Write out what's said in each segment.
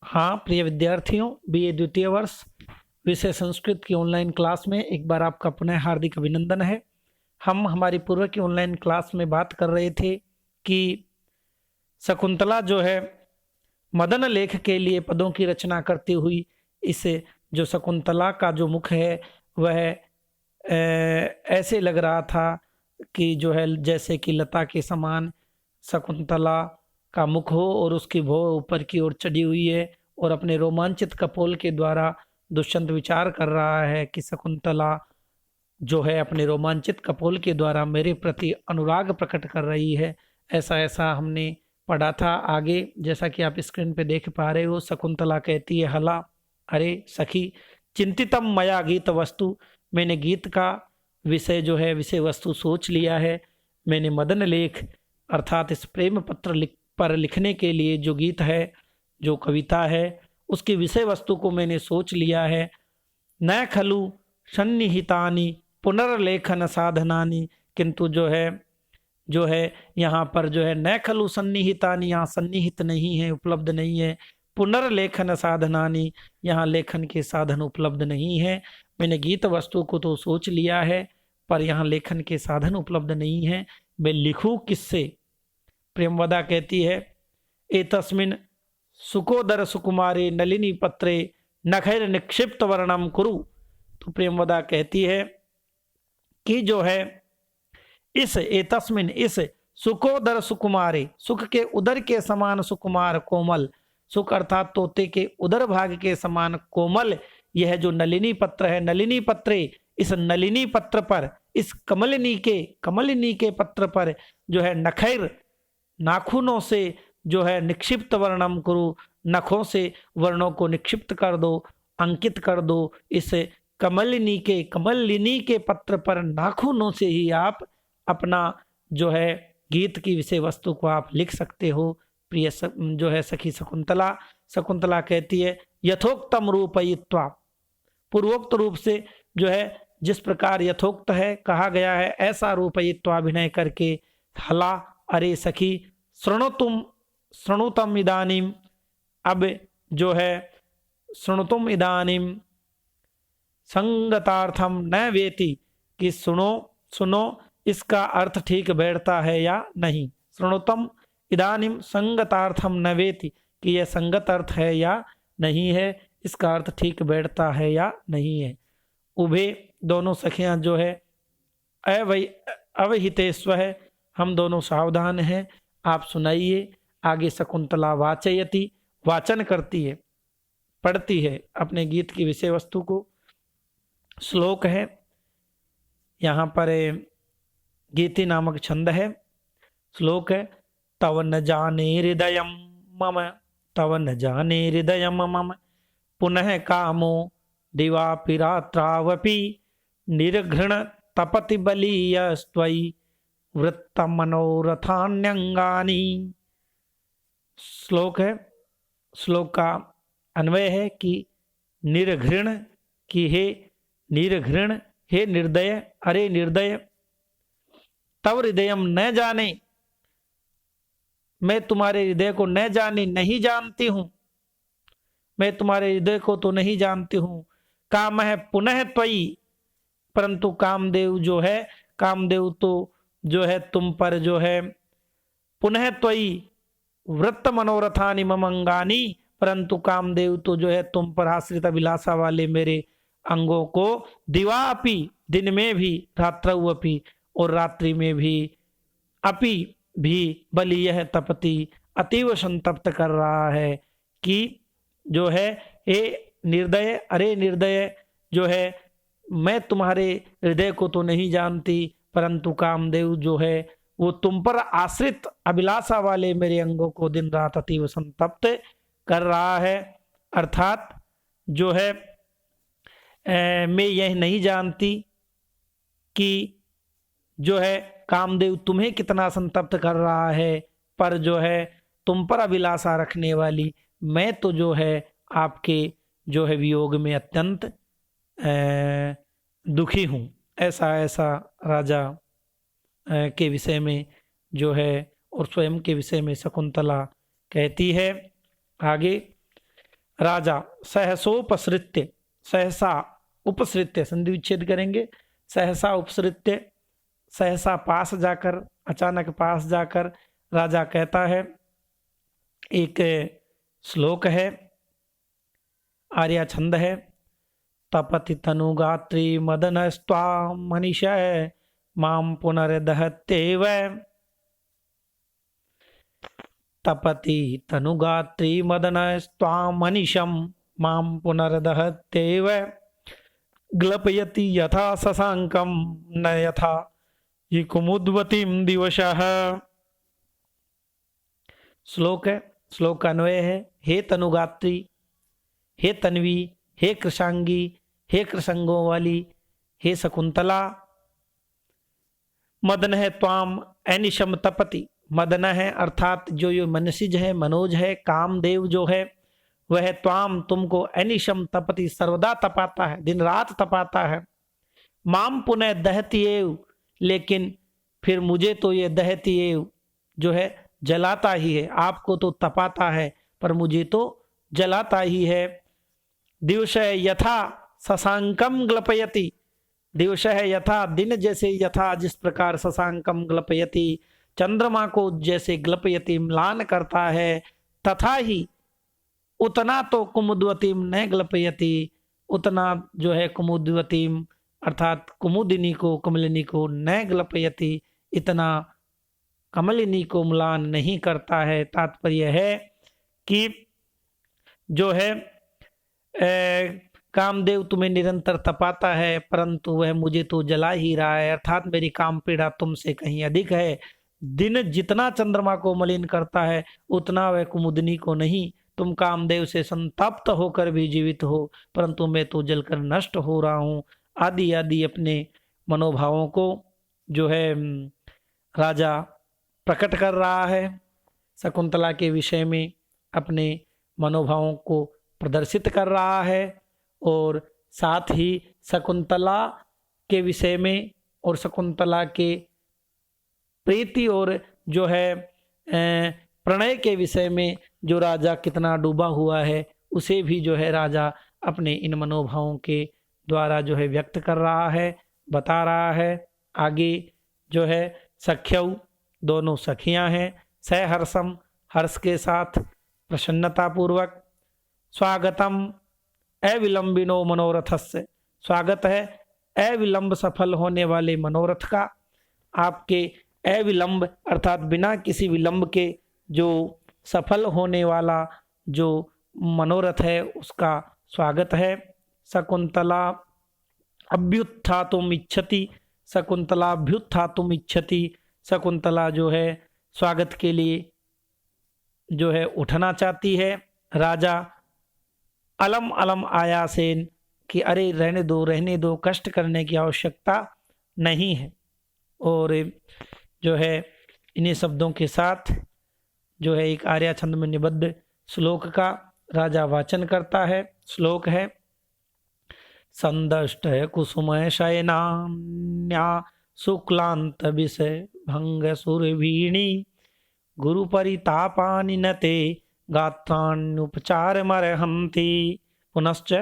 हाँ प्रिय विद्यार्थियों, बीए द्वितीय वर्ष विषय संस्कृत की ऑनलाइन क्लास में एक बार आपका पुनः हार्दिक अभिनंदन है। हम हमारी पूर्व की ऑनलाइन क्लास में बात कर रहे थे कि शकुंतला जो है मदन लेख के लिए पदों की रचना करती हुई, इसे जो शकुंतला का जो मुख है वह ऐसे लग रहा था कि जो है जैसे कि लता के समान शकुंतला का मुख हो और उसकी भौं ऊपर की ओर चढ़ी हुई है और अपने रोमांचित कपोल के द्वारा दुष्यंत विचार कर रहा है कि शकुंतला जो है अपने रोमांचित कपोल के द्वारा मेरे प्रति अनुराग प्रकट कर रही है। ऐसा ऐसा हमने पढ़ा था। आगे जैसा कि आप स्क्रीन पे देख पा रहे हो, शकुंतला कहती है, हला अरे सखी चिंतितम मया गीत वस्तु, मैंने गीत का विषय जो है विषय वस्तु सोच लिया है। मैंने मदन लेख अर्थात इस प्रेम पत्र पर लिखने के लिए जो गीत है, जो कविता है, उसकी विषय वस्तु को मैंने सोच लिया है। न खलु सन्निहितानि पुनर्लेखन साधनानि, किंतु जो है यहाँ पर जो है न खलु सन्निहितानि, यहाँ सन्निहित नहीं है, उपलब्ध नहीं है। पुनर्लेखन साधनानि, यहाँ लेखन के साधन उपलब्ध नहीं है। मैंने गीत वस्तु को तो सोच लिया है पर यहाँ लेखन के साधन उपलब्ध नहीं है। मैं लिखूं किससे? प्रेमवदा कहती है, एतस्मिन् सुकोदर सुकुमारे नलिनी पत्रे नखैर निक्षिप्त वर्णम कुरु। तो प्रेमवदा कहती है कि जो है इस एतस्मिन, इस सुकोदर सुकुमारे, सुख के उदर के समान सुकुमार कोमल, सुख अर्थात तोते के उदर भाग के समान कोमल यह जो नलिनी पत्र है, नलिनी पत्रे, इस नलिनी पत्र पर, इस कमलिनी के पत्र पर जो है नखैर नाखूनों से जो है निक्षिप्त वर्णम कुरु, नखों से वर्णों को निक्षिप्त कर दो, अंकित कर दो। इस कमलिनी के पत्र पर नाखूनों से ही आप अपना जो है गीत की विषय वस्तु को आप लिख सकते हो। प्रिय जो है सखी शकुंतला कहती है, यथोक्तम रूपयित्वा, पूर्वोक्त रूप से जो है जिस प्रकार यथोक्त है कहा गया है ऐसा रूपयित्वा अभिनय करके, हला अरे सखी शृणुतम इदानीम, अब जो है शृणुतुम इदानीम संगतार्थम न वेति, कि सुनो इसका अर्थ ठीक बैठता है या नहीं। शृणुतम इदानीम संगतार्थम न वेति, कि यह संगत अर्थ है या नहीं है, इसका अर्थ ठीक बैठता है या नहीं है। उभे दोनों सखियां जो है अवहितेस्व है, हम दोनों सावधान हैं, आप सुनाइए। आगे शकुंतला वाचयति, वाचन करती है, पढ़ती है अपने गीत की विषय वस्तु को। श्लोक है यहाँ पर, गीति नामक छंद है। श्लोक है, तव न जाने हृदयम मम, तव न जाने हृदयम मम, पुनः कामो दिवापि रात्रावपि, निर्घृण तपति बलीयस्त्वयि वृत्त मनोरथान्यंगानी। श्लोक है, श्लोक का अन्वय है कि निर्घृण, कि हे निर्घृण, हे निर्दय, अरे निर्दय, तव हृदयम न जाने, मैं तुम्हारे हृदय को न जाने, नहीं जानती हूं, मैं तुम्हारे हृदय को तो नहीं जानती हूं। काम है पुनः त्वयि, परंतु कामदेव जो है, कामदेव तो जो है तुम पर जो है, पुनः त्वयि वृत्त मनोरथानि मम अंगानी, परंतु कामदेव तो जो है तुम पर आश्रित अभिलाषा वाले मेरे अंगों को दिवा अपि, दिन में भी, रात्रौ अपि, और रात्रि में भी, अपि भी, बलि यह तपति, अतीव संतप्त कर रहा है। कि जो है हे निर्दय, अरे निर्दय, जो है मैं तुम्हारे हृदय को तो नहीं जानती, परंतु कामदेव जो है वो तुम पर आश्रित अभिलाषा वाले मेरे अंगों को दिन रात अतीव संतप्त कर रहा है। अर्थात जो है मैं यह नहीं जानती कि जो है कामदेव तुम्हें कितना संतप्त कर रहा है, पर जो है तुम पर अभिलाषा रखने वाली मैं तो जो है आपके जो है वियोग में अत्यंत दुखी हूँ। ऐसा राजा के विषय में जो है और स्वयं के विषय में शकुंतला कहती है। आगे, राजा सहसोपसृत्य, सहसा उपसृत्य संधि विच्छेद करेंगे, सहसा उपसृत्य, सहसा पास जाकर, अचानक पास जाकर राजा कहता है। एक श्लोक है, आर्या छंद है। तपति तनुगात्री मदनस्त्वां मनीषः मां पुनर्दहत्येव। तपति तनुगात्री मदनस्त्वां मनीषं मां पुनर्दहत्येव। ग्लपयति यथा शशांकं न यथा ये कुमुद्वतीं दिवशः। श्लोक है, श्लोक का अन्वय है। हे तनुगात्री, हे तन्वी, हे कृशांगी, हे कृशंगों वाली, हे शकुंतला। मदन है त्वाम अनिशम तपति, मदन है अर्थात जो ये मनसिज है, मनोज है, कामदेव जो है वह त्वाम तुमको अनिशम तपति सर्वदा तपाता है, दिन रात तपाता है। माम पुनः दहती एव, लेकिन फिर मुझे तो ये दहती एव जो है जलाता ही है। आपको तो तपाता है पर मुझे तो जलाता ही है। दिवस यथा शशांकम ग्लपयति, दिवस यथा दिन जैसे, यथा जिस प्रकार, शशांकम ग्लपयति चंद्रमा को जैसे, ग्लपयति म्लान करता है, तथा ही उतना तो कुमुद्वतीम न ग्लपयति, उतना जो है कुमुद्वतीम अर्थात कुमुदिनी को, कमलिनी को, न ग्लपयति इतना कमलिनी को म्लान नहीं करता है। तात्पर्य है कि जो है कामदेव तुम्हें निरंतर तपाता है परंतु वह मुझे तो जला ही रहा है, अर्थात मेरी काम पीड़ा तुमसे कहीं अधिक है। दिन जितना चंद्रमा को मलिन करता है उतना वह कुमुदिनी को नहीं। तुम कामदेव से संतप्त होकर भी जीवित हो परंतु मैं तो जलकर नष्ट हो रहा हूँ। आदि आदि अपने मनोभावों को जो है राजा प्रकट कर रहा है। शकुंतला के विषय में अपने मनोभावों को प्रदर्शित कर रहा है और साथ ही शकुंतला के विषय में और शकुंतला के प्रीति और जो है प्रणय के विषय में जो राजा कितना डूबा हुआ है उसे भी जो है राजा अपने इन मनोभावों के द्वारा जो है व्यक्त कर रहा है, बता रहा है। आगे जो है सख्यऊ, दोनों सखियां हैं। सहर्षम, हर्ष के साथ, प्रसन्नता पूर्वक। स्वागतम अविलंबिनो मनोरथस्य, स्वागत है अविलंब सफल होने वाले मनोरथ का। आपके अविलंब अर्थात बिना किसी विलंब के जो सफल होने वाला जो मनोरथ है उसका स्वागत है। शकुंतला अभ्युत्थातुम इच्छति, शकुंतला अभ्युत्थातुम इच्छति, शकुंतला जो है स्वागत के लिए जो है उठना चाहती है। राजा अलम अलम आयासेन कि अरे रहने दो, कष्ट करने की आवश्यकता नहीं है। और जो है इन्हीं शब्दों के साथ जो है एक आर्या छंद में निबद्ध श्लोक का राजा वाचन करता है। श्लोक है संदष्ट कुसुमय शयनान्या शुक्लांत विषय भंग सुरवीणी गुरु परितापानि नते गात्राण्युपचार मरहंति। पुनश्च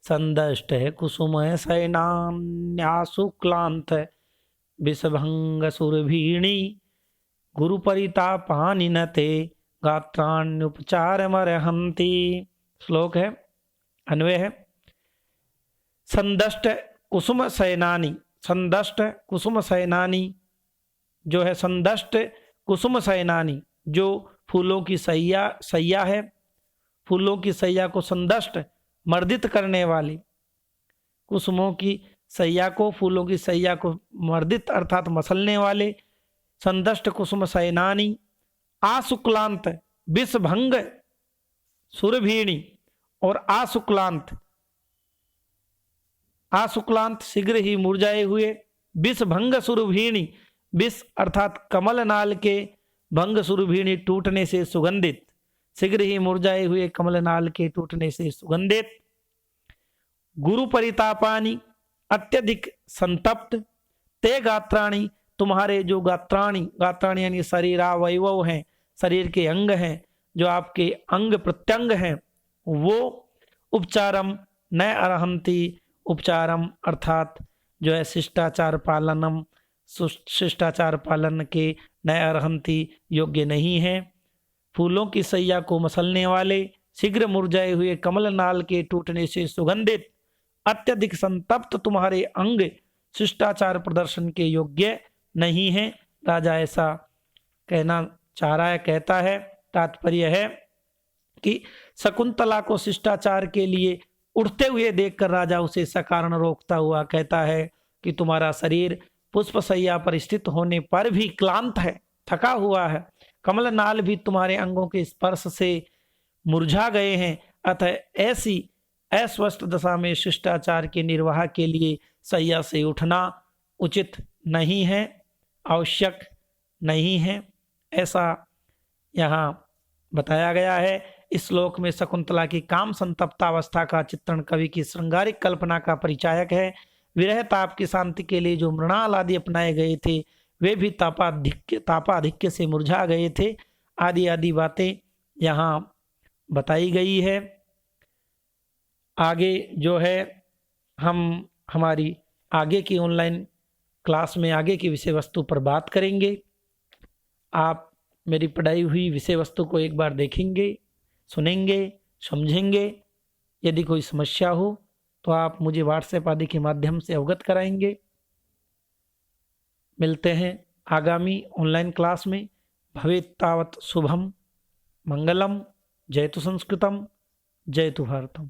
संदष्ट कुसुमय शयनान्या शुक्लांत विषभंग सुरभीणी गुरु परितापानि नते गात्राण्युपचार मरहंति। श्लोक है, अन्वय है। संदष्ट कुसुम शयनानी, संदष्ट कुसुम शयनानी जो है, संदष्ट कुसुम शयनानी जो फूलों की सैया है, फूलों की सैया को संदष्ट मर्दित करने वाली, कुसुमों की सैया को, फूलों की सैया को मर्दित अर्थात मसलने वाले संदष्ट कुसुम शयनानी आशुक्लांत विषभंग सुरभीणी और आशुक्लांत, आशुक्लांत शीघ्र ही मुरझाए हुए, विषभंग सुरभीणी विष अर्थात कमल नाल के, भंग सुरभीणी टूटने से सुगंधित, शीघ्र ही मुरझाए हुए कमल नाल के टूटने से सुगंधित। गुरु परितापानी अत्यधिक संतप्त, ते गात्राणी तुम्हारे जो गात्राणी, गात्राणी यानी शरीरावयव हैं, शरीर के अंग हैं, जो आपके अंग प्रत्यंग हैं, वो उपचारम न अर्हन्ति, उपचारम अर्थात जो है शिष्टाचार पालनम, शिष्टाचार पालन के न अर्हन्ति योग्य नहीं है। फूलों की सैया को मसलने वाले, शीघ्र मुरझाए हुए कमल नाल के टूटने से सुगंधित, अत्यधिक संतप्त तुम्हारे अंग शिष्टाचार प्रदर्शन के योग्य नहीं है। राजा ऐसा कहना चाह रहा है, कहता है, तात्पर्य है कि शकुंतला को शिष्टाचार के लिए उठते हुए देखकर राजा उसे सकारण रोकता हुआ कहता है कि तुम्हारा शरीर पुष्पशैया पर स्थित होने पर भी क्लांत है, थका हुआ है, कमल नाल भी तुम्हारे अंगों के स्पर्श से मुरझा गए हैं, अतः ऐसी अस्वस्थ दशा में शिष्टाचार के निर्वाह के लिए शैया से उठना उचित नहीं है, आवश्यक नहीं है, ऐसा यहाँ बताया गया है। इस श्लोक में शकुंतला की काम संतप्तावस्था का चित्रण कवि की श्रृंगारिक कल्पना का परिचायक है। विरह ताप की शांति के लिए जो मृणाल आदि अपनाए गए थे वे भी तापाधिक्य से मुरझा गए थे, आदि आदि बातें यहाँ बताई गई है। आगे जो है हम हमारी आगे की ऑनलाइन क्लास में आगे की विषय वस्तु पर बात करेंगे। आप मेरी पढ़ाई हुई विषय वस्तु को एक बार देखेंगे, सुनेंगे, समझेंगे। यदि कोई समस्या हो तो आप मुझे व्हाट्सएप आदि के माध्यम से अवगत कराएंगे। मिलते हैं आगामी ऑनलाइन क्लास में। भवेत् तावत् शुभम मंगलम। जयतु संस्कृतम, जयतु भारतम।